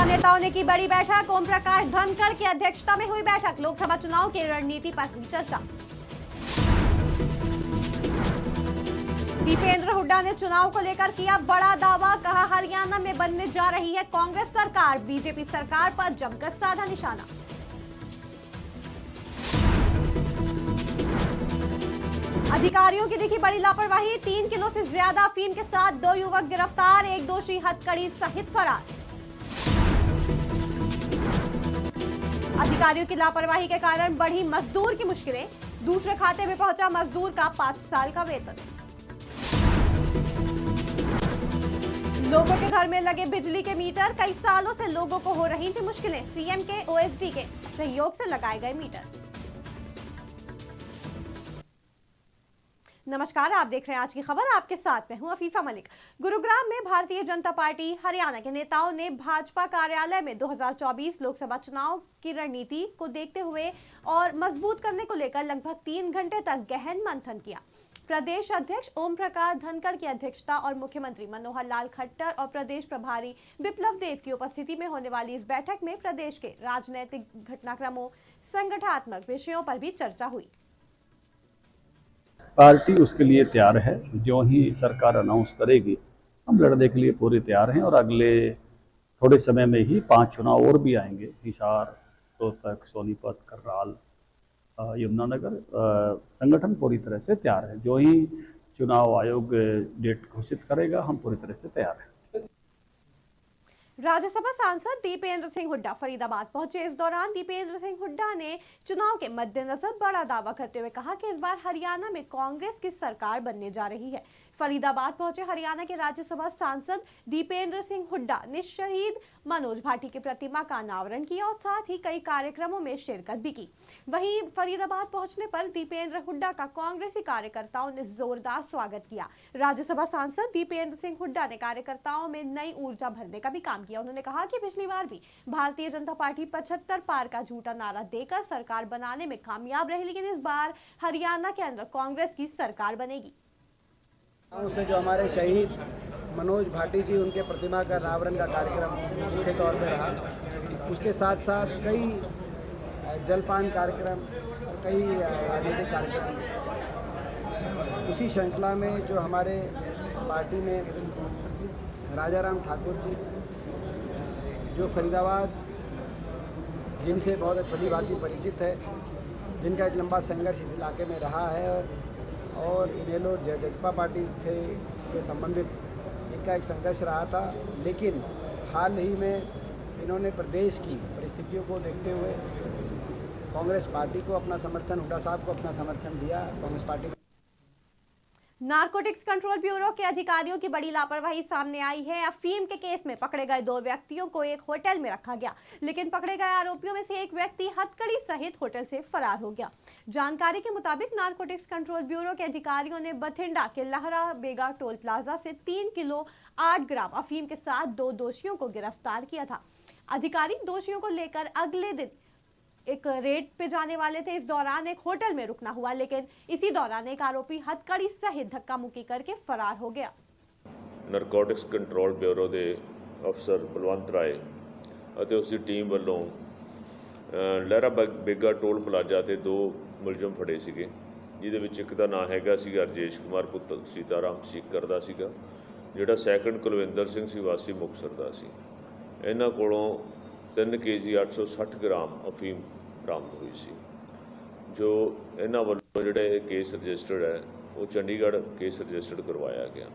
नेताओं ने की बड़ी बैठक। ओम प्रकाश धनखड़ की अध्यक्षता में हुई बैठक। लोकसभा चुनाव की रणनीति पर हुई चर्चा। दीपेंद्र हुड्डा ने चुनाव को लेकर किया बड़ा दावा। कहा, हरियाणा में बनने जा रही है कांग्रेस सरकार। बीजेपी सरकार पर जमकर साधा निशाना। अधिकारियों की दिखी बड़ी लापरवाही। 3 किलो से ज्यादा अफीम के साथ 2 युवक गिरफ्तार। एक दोषी हथकड़ी सहित फरार। अधिकारियों की लापरवाही के कारण बढ़ी मजदूर की मुश्किलें। दूसरे खाते में पहुंचा मजदूर का 5 साल का वेतन। लोगों के घर में लगे बिजली के मीटर। कई सालों से लोगों को हो रही थी मुश्किलें। सीएम के ओएसडी के सहयोग से लगाए गए मीटर। नमस्कार, आप देख रहे हैं आज की खबर। आपके साथ मैं हूं अफीफा मलिक। गुरुग्राम में भारतीय जनता पार्टी हरियाणा के नेताओं ने भाजपा कार्यालय में 2024 लोकसभा चुनाव की रणनीति को देखते हुए और मजबूत करने को लेकर लगभग 3 घंटे तक गहन मंथन किया। प्रदेश अध्यक्ष ओम प्रकाश धनखड़ की अध्यक्षता और मुख्यमंत्री मनोहर लाल खट्टर और प्रदेश प्रभारी बिप्लब देब की उपस्थिति में होने वाली इस बैठक में प्रदेश के राजनीतिक घटनाक्रमों, संगठनात्मक विषयों पर भी चर्चा हुई। पार्टी उसके लिए तैयार है। जो ही सरकार अनाउंस करेगी हम लड़ने के लिए पूरे तैयार हैं। और अगले थोड़े समय में ही 5 चुनाव और भी आएंगे। हिसार, रोहतक, सोनीपत, करनाल, यमुनानगर। संगठन पूरी तरह से तैयार है। जो ही चुनाव आयोग डेट घोषित करेगा हम पूरी तरह से तैयार हैं। राज्यसभा सांसद दीपेंद्र सिंह हुड्डा फरीदाबाद पहुंचे। इस दौरान दीपेंद्र सिंह हुड्डा ने चुनाव के मद्देनजर बड़ा दावा करते हुए कहा कि इस बार हरियाणा में कांग्रेस की सरकार बनने जा रही है। फरीदाबाद पहुंचे हरियाणा के राज्यसभा सांसद दीपेंद्र सिंह हुड्डा ने शहीद मनोज भाटी की प्रतिमा का अनावरण किया और साथ ही कई कार्यक्रमों में शिरकत भी की। वहीं फरीदाबाद पहुंचने पर दीपेंद्र हुड्डा का कांग्रेसी कार्यकर्ताओं ने जोरदार स्वागत किया। राज्यसभा सांसद दीपेंद्र सिंह हुड्डा ने कार्यकर्ताओं में नई ऊर्जा भरने का भी काम किया। उन्होंने कहा कि पिछली बार भी भारतीय जनता पार्टी 75 पार का झूठा नारा देकर सरकार बनाने में कामयाब रही, लेकिन इस बार हरियाणा के अंदर कांग्रेस की सरकार बनेगी। से जो हमारे शहीद मनोज भाटी जी, उनके प्रतिमा का अनावरण का कार्यक्रम मुख्य तौर पर रहा। उसके साथ साथ कई जलपान कार्यक्रम और कई राजनीतिक कार्यक्रम। उसी श्रृंखला में जो हमारे पार्टी में राजाराम ठाकुर जी, जो फरीदाबाद जिनसे बहुत भली भांति परिचित है, जिनका एक लंबा संघर्ष इस इलाके में रहा है और इनेलो जजपा पार्टी से के संबंधित इनका एक संघर्ष रहा था, लेकिन हाल ही में इन्होंने प्रदेश की परिस्थितियों को देखते हुए कांग्रेस पार्टी को अपना समर्थन, हुड्डा साहब को अपना समर्थन दिया। Congress party narcotics control bureau के अधिकारियों की बड़ी लापरवाही सामने आई है। अफीम के केस में पकड़े गए 2 व्यक्तियों को एक होटल में रखा गया, लेकिन पकड़े गए आरोपियों में से एक व्यक्ति हथकड़ी सहित होटल से फरार हो गया। जानकारी के मुताबिक नारकोटिक्स कंट्रोल ब्यूरो के अधिकारियों ने बठिंडा के लहरा बेगा टोल प्लाजा से 3 किलो 8 ग्राम अफीम के साथ 2 दोषियों को गिरफ्तार किया था। अधिकारी दोषियों को लेकर अगले दिन एक रेड पे जाने वाले थे। इस दौरान एक होटल में रुकना हुआ, लेकिन इसी दौरान एक आरोपी हथकड़ी सहित धक्का मुक्की करके फरार हो गया। नारकोटिक्स कंट्रोल ब्यूरो के अफसर बलवंत राय ਅਤੇ ਉਸਦੀ ਟੀਮ ਵੱਲੋਂ ਲਹਿਰਾ ਬੇਗਾ ਟੋਲ ਪਲਾਜ਼ਾ ਤੇ 2 ਮੁਲਜ਼ਮ ਫੜੇ ਸੀਗੇ, ਜਿਹਦੇ ਵਿੱਚ ਇੱਕ ਦਾ ਨਾਂ ਹੈਗਾ ਸੀਗਾ ਰਜੇਸ਼ ਕੁਮਾਰ ਪੁੱਤਰ ਸੀਤਾਰਾਮ ਸੀਕਰ ਦਾ ਸੀਗਾ, ਜਿਹੜਾ ਸੈਕੰਡ ਕੁਲਵਿੰਦਰ ਸਿੰਘ ਸੀ ਵਾਸੀ ਮੁਕਤਸਰ ਦਾ ਸੀ। ਇਹਨਾਂ ਕੋਲੋਂ 3 kg 860 ਗ੍ਰਾਮ ਅਫੀਮ ਬਰਾਮਦ ਹੋਈ ਸੀ। ਜੋ ਇਹਨਾਂ ਵੱਲੋਂ ਜਿਹੜਾ ਇਹ ਕੇਸ ਰਜਿਸਟਰਡ ਹੈ ਉਹ ਚੰਡੀਗੜ੍ਹ ਕੇਸ ਰਜਿਸਟਰਡ ਕਰਵਾਇਆ ਗਿਆ।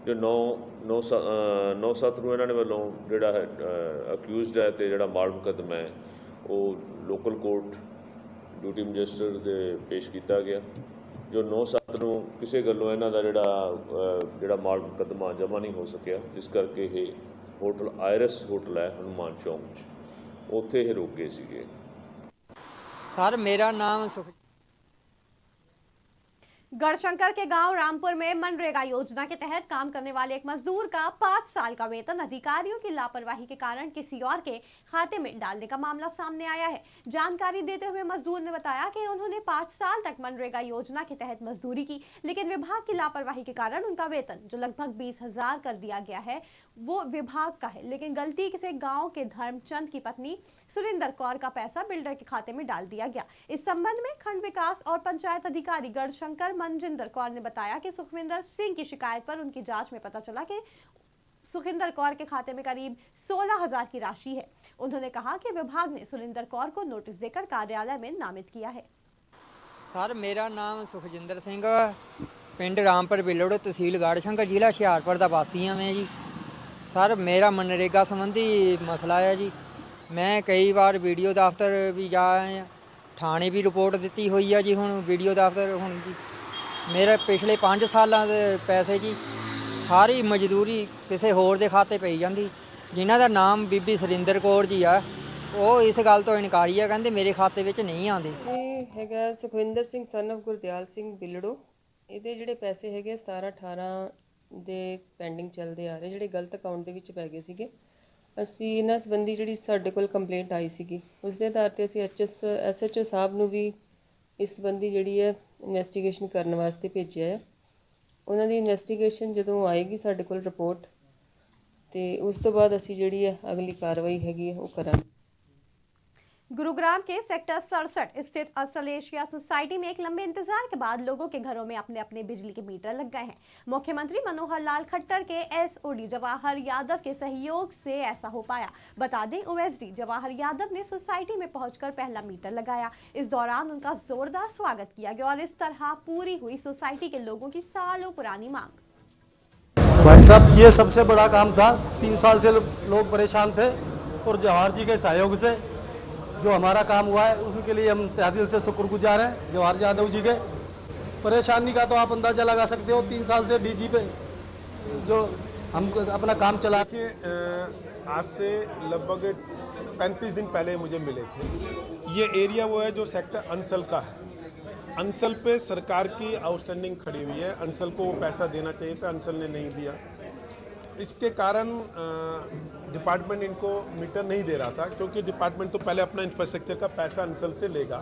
ਜੋ 9/7 ਨੂੰ ਇਹਨਾਂ ਨੇ ਵੱਲੋਂ ਜਿਹੜਾ ਹੈ ਅਕਿਊਜ਼ਡ ਹੈ ਤੇ ਜਿਹੜਾ ਮਾਲ ਮੁਕੱਦਮਾ ਹੈ ਉਹ ਲੋਕਲ ਕੋਰਟ ਡਿਊਟੀ ਮੈਜਿਸਟਰ ਦੇ ਪੇਸ਼ ਕੀਤਾ ਗਿਆ। ਜੋ 9/7 ਨੂੰ ਕਿਸੇ ਗੱਲੋਂ ਇਹਨਾਂ ਦਾ ਜਿਹੜਾ ਮਾਲ ਮੁਕੱਦਮਾ ਜਮ੍ਹਾਂ ਨਹੀਂ ਹੋ ਸਕਿਆ, ਜਿਸ ਕਰਕੇ ਇਹ ਹੋਟਲ ਆਇਰਸ ਹੋਟਲ ਹੈ ਹਨੂੰਮਾਨ ਚੌਂਕ 'ਚ, ਉੱਥੇ ਇਹ ਰੁਕ ਗਏ ਸੀਗੇ। सर मेरा नाम सुख गढ़शंकर के गांव रामपुर में मनरेगा योजना के तहत काम करने वाले एक मजदूर का 5 साल का वेतन अधिकारियों की लापरवाही के कारण किसी और के खाते में डालने का मामला सामने आया है। जानकारी देते हुए मजदूर ने बताया कि उन्होंने 5 साल तक मनरेगा योजना के तहत मजदूरी की, लेकिन विभाग की लापरवाही के कारण उनका वेतन जो लगभग 20,000 कर दिया गया है वो विभाग का है, लेकिन गलती से गाँव के धर्मचंद की पत्नी सुरेंद्र कौर का पैसा बिल्डर के खाते में डाल दिया गया। इस संबंध में खंड विकास और पंचायत अधिकारी गढ़शंकर मनजिंदर कौर ने बताया कि सुखविंदर सिंह की शिकायत पर उनकी जांच में पता चला कि सुखविंदर कौर के खाते में करीब 16,000 की राशि है। उन्होंने कहा कि विभाग ने सुरेंद्र कौर को नोटिस देकर कार्यालय में नामित किया है। सर मेरा नाम सुखजिंदर सिंह, पिंड रामपुर बिलोड़, तहसील गढ़शंकर, जिला हुशियारपुर का वासी हाँ मैं जी। सर मेरा मनरेगा संबंधी मसला है जी। मैं कई बार वीडियो दफ्तर भी जा आए हैं, थाने भी रिपोर्ट दी हुई है जी। हुण वीडियो दफ्तर हुण जी मेरे पिछले 5 सालों के पैसे जी सारी मजदूरी किसी होर दे खाते पई जाती, जिन्हां दा नाम बीबी सुरिंदर कौर जी आ, वो इस गल तो इनकारी है, कहते मेरे खाते विच नहीं आते। ਇਹ ਹੈਗਾ ਸੁਖਵਿੰਦਰ ਸਿੰਘ ਸਨ of ਗੁਰਦਿਆਲ ਸਿੰਘ ਬਿਲੜੋ। ਇਹਦੇ ਜਿਹੜੇ ਪੈਸੇ ਹੈਗੇ 17-18 ਦੇ ਪੈਂਡਿੰਗ ਚੱਲਦੇ ਆ ਰਹੇ, ਜਿਹੜੇ ਗਲਤ ਅਕਾਊਂਟ ਦੇ ਵਿੱਚ ਪੈ ਗਏ ਸੀਗੇ। ਅਸੀਂ ਇਹਨਾਂ ਸੰਬੰਧੀ ਜਿਹੜੀ ਸਾਡੇ ਕੋਲ ਕੰਪਲੇਂਟ ਆਈ ਸੀਗੀ ਉਸ ਦੇ ਆਧਾਰ ਤੇ ਅਸੀਂ SHO ਸਾਹਿਬ ਨੂੰ ਵੀ ਇਸ ਸੰਬੰਧੀ ਜਿਹੜੀ ਹੈ ਇਨਵੈਸਟੀਗੇਸ਼ਨ ਕਰਨ ਵਾਸਤੇ ਭੇਜਿਆ ਹੈ। ਉਹਨਾਂ ਦੀ ਇਨਵੈਸਟੀਗੇਸ਼ਨ ਜਦੋਂ ਆਏਗੀ ਸਾਡੇ ਕੋਲ ਰਿਪੋਰਟ ਤੇ ਉਸ ਤੋਂ ਬਾਅਦ ਅਸੀਂ ਜਿਹੜੀ ਹੈ ਅਗਲੀ ਕਾਰਵਾਈ ਹੈਗੀ ਉਹ ਕਰਾਂਗੇ। गुरुग्राम के सेक्टर 67 स्थित ऑस्ट्रेलेशिया सोसाइटी में एक लंबे इंतजार के बाद लोगों के घरों में अपने अपने बिजली के मीटर लग गए हैं। मुख्यमंत्री मनोहर लाल खट्टर के SOD जवाहर यादव के सहयोग से ऐसा हो पाया। बता दें OSD जवाहर यादव ने सोसाइटी में पहुंचकर पहला मीटर लगाया। इस दौरान उनका जोरदार स्वागत किया गया और इस तरह पूरी हुई सोसाइटी के लोगों की सालों पुरानी मांग। भाई साहब ये सबसे बड़ा काम था, 3 साल से लोग परेशान थे और जवाहर जी के सहयोग से जो हमारा काम हुआ है उनके लिए हम तहे दिल से शुक्रगुजार हैं जवाहर यादव जी के। परेशानी का तो आप अंदाज़ा लगा सकते हो, 3 साल से DG पे जो हम अपना काम चला के आज से लगभग 35 दिन पहले मुझे मिले थे। ये एरिया वो है जो सेक्टर अंसल का है। अंसल पे सरकार की आउटस्टैंडिंग खड़ी हुई है, अंसल को वो पैसा देना चाहिए था, अंसल ने नहीं दिया। इसके कारण डिपार्टमेंट इनको मीटर नहीं दे रहा था, क्योंकि डिपार्टमेंट तो पहले अपना इंफ्रास्ट्रक्चर का पैसा अंसल से लेगा।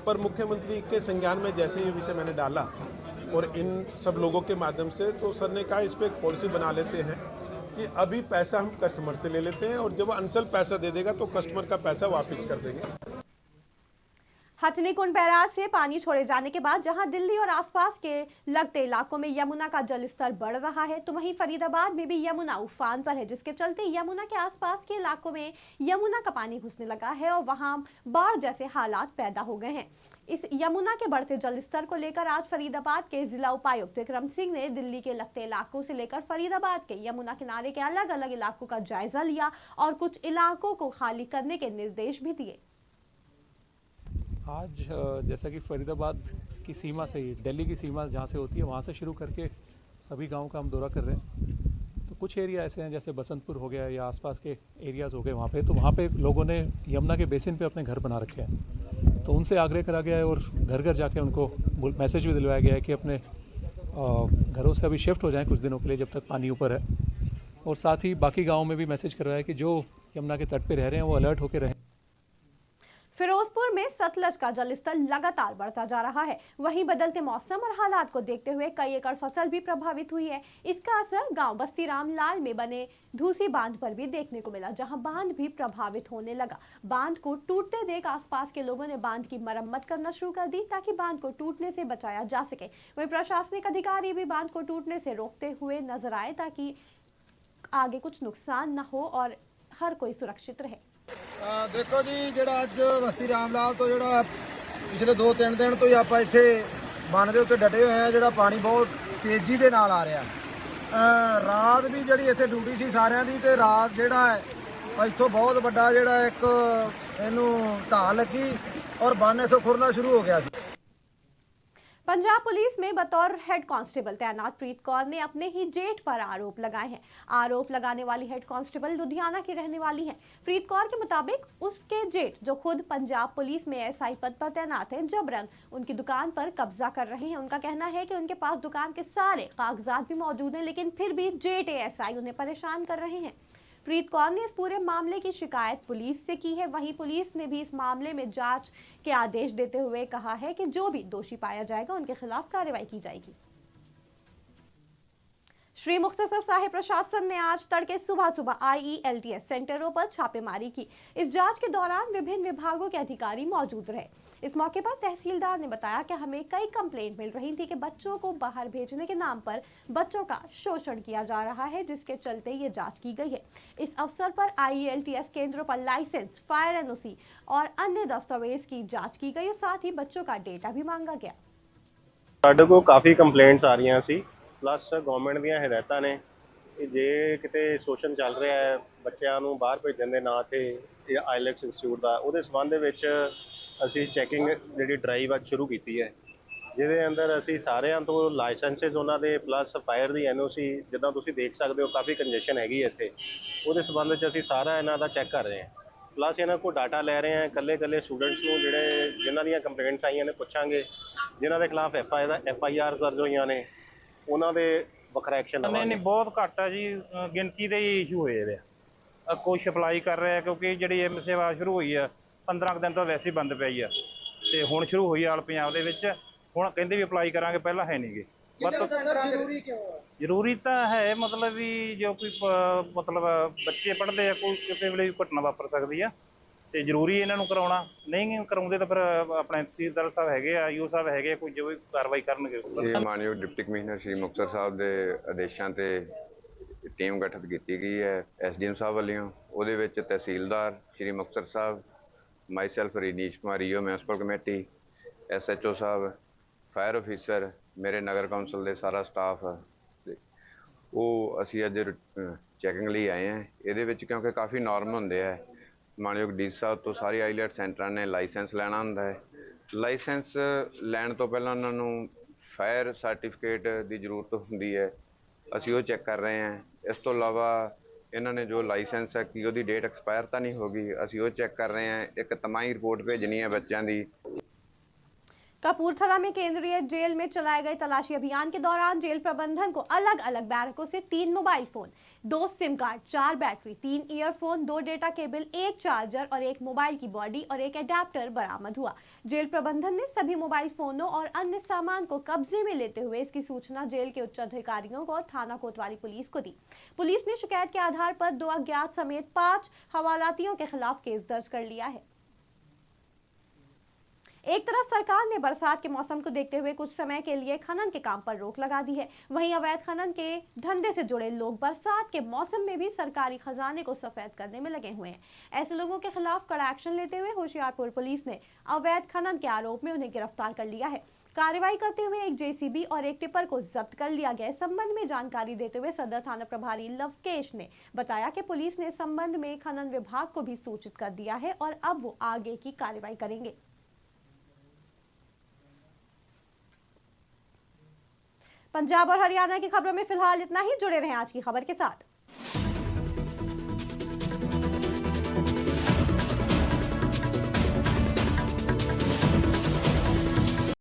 पर मुख्यमंत्री के संज्ञान में जैसे ये विषय मैंने डाला और इन सब लोगों के माध्यम से, तो सर ने कहा इस पर एक पॉलिसी बना लेते हैं कि अभी पैसा हम कस्टमर से ले लेते हैं और जब अंसल पैसा दे देगा तो कस्टमर का पैसा वापस कर देंगे। हथनीकुंड बैराज से पानी छोड़े जाने के बाद जहां दिल्ली और आसपास के लगते इलाकों में यमुना का जलस्तर बढ़ रहा है, तो वहीं फरीदाबाद में भी यमुना उफान पर है, जिसके चलते यमुना के आसपास के इलाकों में यमुना का पानी घुसने लगा है और वहां बाढ़ जैसे हालात पैदा हो गए हैं। इस यमुना के बढ़ते जलस्तर को लेकर आज फरीदाबाद के जिला उपायुक्त विक्रम सिंह ने दिल्ली के लगते इलाकों से लेकर फरीदाबाद के यमुना किनारे के अलग अलग इलाकों का जायजा लिया और कुछ इलाकों को खाली करने के निर्देश भी दिए। आज जैसा कि फरीदाबाद की सीमा से ही दिल्ली की सीमा जहाँ से होती है वहाँ से शुरू करके सभी गांवों का हम दौरा कर रहे हैं। तो कुछ एरिया ऐसे हैं जैसे बसंतपुर हो गया या आसपास के एरियाज़ हो गए वहाँ पे, तो वहाँ पे लोगों ने यमुना के बेसिन पे अपने घर बना रखे हैं। तो उनसे आग्रह करा गया है और घर घर जाके उनको मैसेज भी दिलवाया गया है कि अपने घरों से अभी शिफ्ट हो जाएँ कुछ दिनों के लिए जब तक पानी ऊपर है। और साथ ही बाकी गाँवों में भी मैसेज करवाया कि जो यमुना के तट पर रह रहे हैं वो अलर्ट होकर रहें। फिरोजपुर में सतलज का जलस्तर लगातार बढ़ता जा रहा है। वहीं बदलते मौसम और हालात को देखते हुए कई एकड़ फसल भी प्रभावित हुई है। इसका असर गांव बस्ती रामलाल में बने धूसी बांध पर भी देखने को मिला, जहां बांध भी प्रभावित होने लगा। बांध को टूटते देख आसपास के लोगों ने बांध की मरम्मत करना शुरू कर दी ताकि बांध को टूटने से बचाया जा सके। वहीं प्रशासनिक अधिकारी भी बांध को टूटने से रोकते हुए नजर आए ताकि आगे कुछ नुकसान न हो और हर कोई सुरक्षित रहे। देखो जी ਜਿਹੜਾ ਅੱਜ ਬਸਤੀ ਰਾਮਲਾਲ ਤੋਂ ਜਿਹੜਾ ਪਿਛਲੇ 2-3 ਦਿਨ ਤੋਂ ਹੀ ਆਪਾਂ ਇੱਥੇ ਬੰਨ ਦੇ ਉੱਤੇ ਡਟੇ ਹੋਏ ਆ, ਜਿਹੜਾ ਪਾਣੀ ਬਹੁਤ ਤੇਜ਼ੀ ਦੇ ਨਾਲ ਆ ਰਿਹਾ। ਰਾਤ ਵੀ ਜਿਹੜੀ ਇੱਥੇ ਡਿਊਟੀ ਸੀ ਸਾਰਿਆਂ ਦੀ, ਤੇ ਰਾਤ ਜਿਹੜਾ ਹੈ ਇੱਥੋਂ ਬਹੁਤ ਵੱਡਾ ਜਿਹੜਾ ਇੱਕ ਇਹਨੂੰ ਢਾਹ ਲੱਗੀ ਔਰ ਬੰਨ ਇੱਥੋਂ ਖੁਰਨਾ ਸ਼ੁਰੂ ਹੋ ਗਿਆ ਸੀ। पंजाब पुलिस में बतौर हेड कांस्टेबल तैनात प्रीत कौर ने अपने ही जेठ पर आरोप लगाए हैं। आरोप लगाने वाली हेड कांस्टेबल लुधियाना की रहने वाली है। प्रीत कौर के मुताबिक उसके जेठ, जो खुद पंजाब पुलिस में एसआई पद पर तैनात हैं, जबरन उनकी दुकान पर कब्जा कर रहे हैं। उनका कहना है कि उनके पास दुकान के सारे कागजात भी मौजूद हैं, लेकिन फिर भी जेठ एएसआई उन्हें परेशान कर रहे हैं। प्रीत कौर ने इस पूरे मामले की शिकायत पुलिस से की है। वहीं पुलिस ने भी इस मामले में जांच के आदेश देते हुए कहा है कि जो भी दोषी पाया जाएगा उनके खिलाफ कार्रवाई की जाएगी। श्री मुक्तसर साहिब प्रशासन ने आज तड़के सुबह IELTS सेंटरों पर छापेमारी की। इस जांच के दौरान विभिन्न विभागों के अधिकारी मौजूद रहे। इस मौके पर तहसीलदार ने बताया कि हमें कई कंप्लेंट मिल रही थी कि बच्चों को बाहर भेजने के नाम पर बच्चों का शोषण किया जा रहा है, जिसके चलते ये जांच की गई है। इस अवसर पर IELTS केंद्रों पर लाइसेंस, फायर NOC और अन्य दस्तावेज की जाँच की गई। साथ ही बच्चों का डेटा भी मांगा गया। ਸਾਡੇ ਕੋਲ ਕਾਫੀ ਕੰਪਲੇਂਟਸ ਆ ਰਹੀਆਂ ਸੀ, ਪਲੱਸ ਗਵਰਨਮੈਂਟ ਦੀਆਂ ਹਦਾਇਤਾਂ ਨੇ ਕਿ ਜੇ ਕਿਤੇ ਸ਼ੋਸ਼ਣ ਚੱਲ ਰਿਹਾ ਹੈ ਬੱਚਿਆਂ ਨੂੰ ਬਾਹਰ ਭੇਜਣ ਦੇ ਨਾਂ ਤੇ IELTS ਇੰਸਟੀਚਿਊਟ ਦਾ, ਉਹਦੇ ਸੰਬੰਧ ਦੇ ਵਿੱਚ ਅਸੀਂ ਚੈਕਿੰਗ ਜਿਹੜੀ ਡਰਾਈਵ ਅੱਜ ਸ਼ੁਰੂ ਕੀਤੀ ਹੈ, ਜਿਹਦੇ ਅੰਦਰ ਅਸੀਂ ਸਾਰਿਆਂ ਤੋਂ ਲਾਇਸੈਂਸਿਸ ਉਹਨਾਂ ਦੇ ਪਲੱਸ ਫਾਇਰ ਦੀ NOC, ਜਿੱਦਾਂ ਤੁਸੀਂ ਦੇਖ ਸਕਦੇ ਹੋ ਕਾਫੀ ਕੰਜੈਸ਼ਨ ਹੈਗੀ ਇੱਥੇ, ਉਹਦੇ ਸੰਬੰਧ ਵਿੱਚ ਅਸੀਂ ਸਾਰਾ ਇਹਨਾਂ ਦਾ ਚੈੱਕ ਕਰ ਰਹੇ ਹਾਂ। प्लस इन्हों को डाटा लै रहे हैं, कल्ले कल्ले स्टूडेंट्स को जोड़े जिन्हों दी कंप्लेंट्स आईयां ने पुछांगे, जिन्हों के खिलाफ FIR दर्ज हुई ने उन्होंने वखरा एक्शन लवांगे। नहीं बहुत घट है जी, गिनती के ही इशू होए वे। कुछ अप्लाई कर रहे हैं क्योंकि जी एम सेवा शुरू हुई है 15 दिन तो वैसे ही बंद पई है, तो हुण शुरू हुई आल पंजाब दे विच, हुण कहंदे भी अप्लाई करांगे, पहला है नहीं गे। जरूरी तो है, मतलब भी जो कोई मतलब बच्चे पढ़ते हैं, कोई किसी वे घटना वापर सकती है, तो जरूरी इन्हों कराना, नहीं कराउंदे तो फिर अपने तहसीलदार साहब है, IO साहब है, कोई जो भी कार्रवाई करनगे। मानयोग डिप्टी कमिश्नर श्री मुक्तसर साहब के आदेशों से टीम गठित की गई है SDM साहब वालों, ਉਹਦੇ ਵਿੱਚ तहसीलदार Shri Muktsar Sahab, myself Ranish Kumar EO municipal committee, SHO Sahab, fire officer, मेरे नगर कौंसल के सारा स्टाफ, वो असी अज चैकिंग लिए आए हैं। ये क्योंकि काफ़ी नॉर्म होंगे है, मानयोग DC साहब तो सारी IELTS सेंटर ने लाइसेंस लेना होंदा है। लाइसेंस लैन तो पहला उन्होंने फायर सर्टिफिकेट की जरूरत होंदी है, असी वो चैक कर रहे हैं। इस तो अलावा इन्होंने जो लाइसेंस है कि उसकी डेट एक्सपायर तो नहीं होगी, असी वो चैक कर रहे हैं। एक तमाही रिपोर्ट भेजनी है बच्चों की। कपूरथला में केंद्रीय जेल में चलाए गए तलाशी अभियान के दौरान जेल प्रबंधन को अलग अलग बैरकों से 3 mobile phone, 2 SIM card, 4 battery, 3 earphone, 2 data cable, 1 charger और 1 मोबाइल की बॉडी और 1 एडाप्टर बरामद हुआ। जेल प्रबंधन ने सभी मोबाइल फोनों और अन्य सामान को कब्जे में लेते हुए इसकी सूचना जेल के उच्च अधिकारियों को थाना कोतवाली पुलिस को दी। पुलिस ने शिकायत के आधार पर 2 अज्ञात समेत 5 हवालातियों के खिलाफ केस दर्ज कर लिया है। एक तरफ सरकार ने बरसात के मौसम को देखते हुए कुछ समय के लिए खनन के काम पर रोक लगा दी है, वहीं अवैध खनन के धंधे से जुड़े लोग बरसात के मौसम में भी सरकारी खजाने को सफेद करने में लगे हुए हैं। ऐसे लोगों के खिलाफ कड़ा एक्शन लेते हुए होशियारपुर पुलिस ने अवैध खनन के आरोप में उन्हें गिरफ्तार कर लिया है। कार्रवाई करते हुए एक JCB और एक टिपर को जब्त कर लिया गया। इस संबंध में जानकारी देते हुए सदर थाना प्रभारी लवकेश ने बताया कि पुलिस ने इस संबंध में खनन विभाग को भी सूचित कर दिया है और अब वो आगे की कार्रवाई करेंगे। पंजाब और हरियाणा की खबरों में फिलहाल इतना ही। जुड़े रहें आज की खबर के साथ।